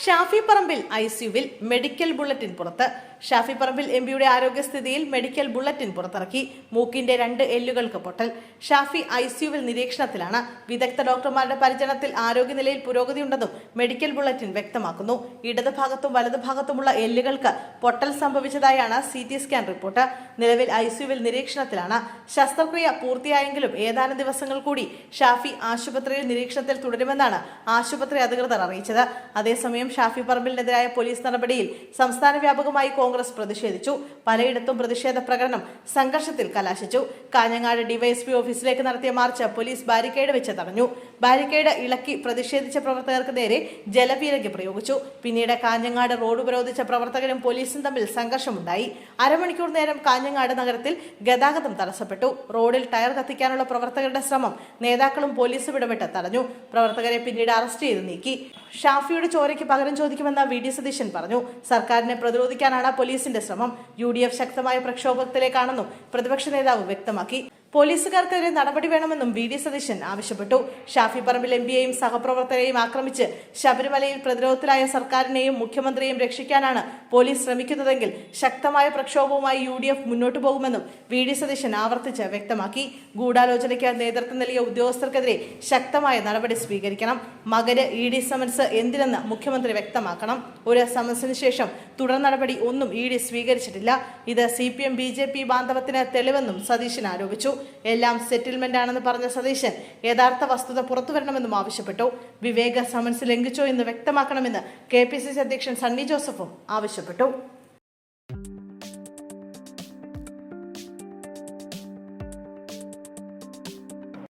Shafi Parambil ഐസിയുവിൽ medical bulletin പുറത്ത്. Shafi Parambil എംപിയുടെ ആരോഗ്യസ്ഥിതിയിൽ medical bulletin പുറത്തിറക്കി. മൂക്കിന്റെ 2 എല്ലുകൾക്ക് പൊട്ടൽ. ഷാഫി ഐസിയുവിൽ നിരീക്ഷണത്തിലാണ്. വിദഗ്ധ ഡോക്ടർമാരുടെ പരിചരണത്തിൽ ആരോഗ്യനിലയിൽ പുരോഗതിയുണ്ടെന്നും മെഡിക്കൽ ബുള്ളറ്റിൻ വ്യക്തമാക്കുന്നു. ഇടതുഭാഗത്തും വലതുഭാഗത്തുമുള്ള എല്ലുകൾക്ക് പൊട്ടൽ സംഭവിച്ചതായാണ് CT സ്കാൻ റിപ്പോർട്ട്. നിലവിൽ ഐസിയുവിൽ നിരീക്ഷണത്തിലാണ്. ശസ്ത്രക്രിയ പൂർത്തിയായെങ്കിലും ഏതാനും ദിവസങ്ങൾ കൂടി ഷാഫി ആശുപത്രിയിൽ നിരീക്ഷണത്തിൽ തുടരുമെന്നാണ് ആശുപത്രി അധികൃതർ അറിയിച്ചത്. അതേസമയം ഷാഫി പറമ്പിലിനെതിരായ പോലീസ് നടപടിയിൽ സംസ്ഥാന വ്യാപകമായി കോൺഗ്രസ് പ്രതിഷേധിച്ചു. പലയിടത്തും പ്രതിഷേധ പ്രകടനം സംഘർഷത്തിൽ കലാശിച്ചു. കാഞ്ഞങ്ങാട് ഡിവൈഎസ്പി ഓഫീസിലേക്ക് നടത്തിയ മാർച്ച് പോലീസ് ബാരിക്കേഡ് വെച്ച് തടഞ്ഞു. ബാരിക്കേഡ് ഇളക്കി പ്രതിഷേധിച്ച പ്രവർത്തകർക്ക് നേരെ ജലപീരങ്കി പ്രയോഗിച്ചു. പിന്നീട് കാഞ്ഞങ്ങാട് റോഡ് ഉപരോധിച്ച പ്രവർത്തകരും പോലീസും തമ്മിൽ സംഘർഷമുണ്ടായി. അരമണിക്കൂർ നേരം കാഞ്ഞങ്ങാട് നഗരത്തിൽ ഗതാഗതം തടസ്സപ്പെട്ടു. റോഡിൽ ടയർ കത്തിക്കാനുള്ള പ്രവർത്തകരുടെ ശ്രമം നേതാക്കളും പോലീസും ഇടപെട്ട് തടഞ്ഞു. പ്രവർത്തകരെ പിന്നീട് അറസ്റ്റ് ചെയ്ത് നീക്കി. ഷാഫിയുടെ ചോരയ്ക്ക് പകരം ചോദിക്കുമെന്ന് VD സതീശൻ പറഞ്ഞു. സർക്കാരിനെ പ്രതിരോധിക്കാനാണ് പോലീസിന്റെ ശ്രമം. UDF ശക്തമായ പ്രക്ഷോഭത്തിലേക്കാണെന്നും പ്രതിപക്ഷ നേതാവ് വ്യക്തമാക്കി. പോലീസുകാർക്കെതിരെ നടപടി വേണമെന്നും VD സതീശൻ ആവശ്യപ്പെട്ടു. ഷാഫി പറമ്പിൽ MPയെയും സഹപ്രവർത്തകരെയും ആക്രമിച്ച് ശബരിമലയിൽ പ്രതിരോധത്തിലായ സർക്കാരിനെയും മുഖ്യമന്ത്രിയെയും രക്ഷിക്കാനാണ് പോലീസ് ശ്രമിക്കുന്നതെങ്കിൽ ശക്തമായ പ്രക്ഷോഭവുമായി UDF മുന്നോട്ടു പോകുമെന്നും VD സതീശൻ ആവർത്തിച്ച് വ്യക്തമാക്കി. ഗൂഢാലോചനയ്ക്ക് നേതൃത്വം നൽകിയ ഉദ്യോഗസ്ഥർക്കെതിരെ ശക്തമായ നടപടി സ്വീകരിക്കണം. മകന് ED സമൻസ് എന്തിനെന്ന് മുഖ്യമന്ത്രി വ്യക്തമാക്കണം. ഒരു സമൻസിന് ശേഷം തുടർ നടപടി ഒന്നും ED സ്വീകരിച്ചിട്ടില്ല. ഇത് CPM BJP ബാന്ധവത്തിന് തെളിവെന്നും സതീശൻ ആരോപിച്ചു. എല്ലാം സെറ്റിൽമെന്റ് ആണെന്ന് പറഞ്ഞ സതീശൻ യഥാർത്ഥ വസ്തുത പുറത്തുവരണമെന്നും ആവശ്യപ്പെട്ടു. വിവേക സമൻസ് ലംഘിച്ചോ എന്ന് വ്യക്തമാക്കണമെന്ന് KPCC അധ്യക്ഷൻ സണ്ണി ജോസഫും ആവശ്യപ്പെട്ടു.